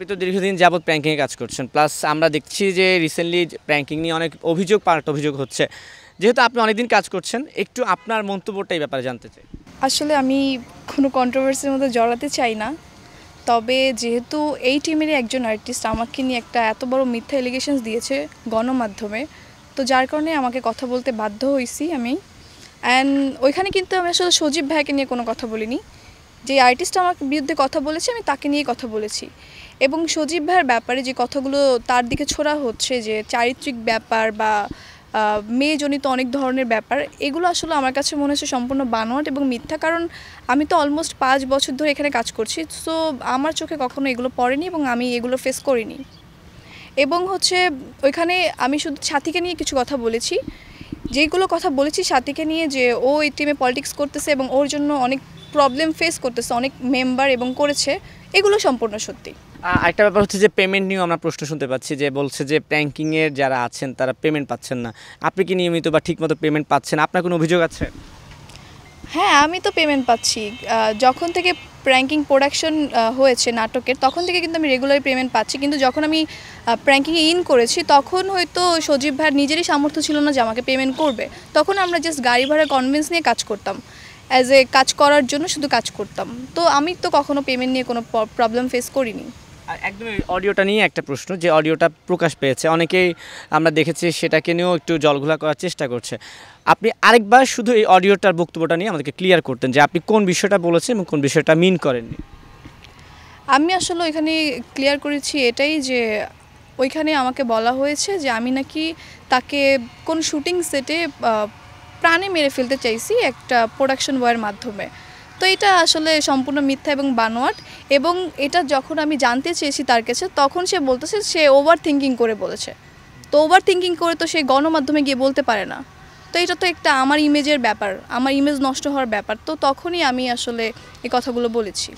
আপনি তো দীর্ঘদিন যাবৎ প্র্যাঙ্কিংয়ে কাজ করছেন, প্লাস আমরা দেখছি যে রিসেন্টলি প্র্যাঙ্কিং নিয়ে অনেক অভিযোগ হচ্ছে। যেহেতু আপনি অনেকদিন কাজ করছেন, একটু আপনার মন্তব্যটা এই ব্যাপারে জানতে চাই। আসলে আমি কোনো কন্ট্রোভার্সির মধ্যে জড়াতে চাই না, তবে যেহেতু এই টিমেরই একজন আর্টিস্ট আমাকে নিয়ে একটা এত বড় মিথ্যা এলিগেশনস দিয়েছে গণমাধ্যমে, তো যার কারণে আমাকে কথা বলতে বাধ্য হয়েছি আমি। অ্যান্ড ওইখানে কিন্তু আমি আসলে সজীব ভাইকে নিয়ে কোনো কথা বলিনি। যে আর্টিস্ট আমার বিরুদ্ধে কথা বলেছে আমি তাকে নিয়ে কথা বলেছি। এবং সজীব ভাইয়ের ব্যাপারে যে কথাগুলো তার দিকে ছোড়া হচ্ছে, যে চারিত্রিক ব্যাপার বা মেয়েজনিত অনেক ধরনের ব্যাপার, এগুলো আসলে আমার কাছে মনে হচ্ছে সম্পূর্ণ বানোয়াট এবং মিথ্যা। কারণ আমি তো অলমোস্ট 5 বছর ধরে এখানে কাজ করছি, সো আমার চোখে কখনো এগুলো পড়েনি এবং আমি এগুলো ফেস করিনি। এবং হচ্ছে ওইখানে আমি শুধু সাথীকে নিয়ে কিছু কথা বলেছি, যেইগুলো কথা বলেছি সাথীকে নিয়ে, যে ও এই টিমে পলিটিক্স করতেছে এবং ওর জন্য অনেক প্রবলেম ফেস করতেছে অনেক মেম্বার এবং করেছে, এগুলো সম্পূর্ণ সত্যি। একটা ব্যাপার হচ্ছে যে পেমেন্ট নিয়েও আমরা প্রশ্ন শুনতে পাচ্ছি, যে বলছে যে প্র্যাঙ্কিংয়ের যারা আছেন তারা পেমেন্ট পাচ্ছেন না। আপনি কি নিয়মিত বা ঠিকমতো পেমেন্ট পাচ্ছেন? আপনার কোনো অভিযোগ আছে? হ্যাঁ, আমি তো পেমেন্ট পাচ্ছি। যখন থেকে প্র্যাঙ্কিং প্রোডাকশন হয়েছে নাটকের, তখন থেকে কিন্তু আমি রেগুলার পেমেন্ট পাচ্ছি। কিন্তু যখন আমি প্র্যাঙ্কিংয়ে ইন করেছি, তখন হয়তো সজীব ভাইয়ের নিজেরই সামর্থ্য ছিল না যে আমাকে পেমেন্ট করবে। তখন আমরা জাস্ট গাড়ি ভাড়া কনভেন্স নিয়ে কাজ করতাম, অ্যাজ এ কাজ করার জন্য শুধু কাজ করতাম। তো আমি তো কখনো পেমেন্ট নিয়ে কোনো প্রবলেম ফেস করিনি। আর একদম এই অডিওটা নিয়ে একটা প্রশ্ন, যে অডিওটা প্রকাশ পেয়েছে, অনেকেই আমরা দেখেছি সেটাকে নিয়েও একটু জলঘোলা করার চেষ্টা করছে। আপনি আরেকবার শুধু এই অডিওটার বক্তব্যটা নিয়ে আমাদেরকে ক্লিয়ার করতেন যে আপনি কোন বিষয়টা বলেছেন এবং কোন বিষয়টা মিন করেননি। আমি আসলে ওইখানে ক্লিয়ার করেছি এটাই, যে ওইখানে আমাকে বলা হয়েছে যে আমি নাকি তাকে কোন শুটিং সেটে প্রাণে মেরে ফেলতে চাইছি একটা প্রোডাকশন বয়ের মাধ্যমে। তো এটা আসলে সম্পূর্ণ মিথ্যা এবং বানোয়াট। এবং এটা যখন আমি জানতে চেয়েছি তার কাছে, তখন সে বলতেছে সে ওভার থিঙ্কিং করে বলেছে। তো ওভার থিঙ্কিং করে তো সে গণমাধ্যমে গিয়ে বলতে পারে না। তো এটা তো একটা আমার ইমেজের ব্যাপার, আমার ইমেজ নষ্ট হওয়ার ব্যাপার। তো তখনই আমি আসলে এই কথাগুলো বলেছি।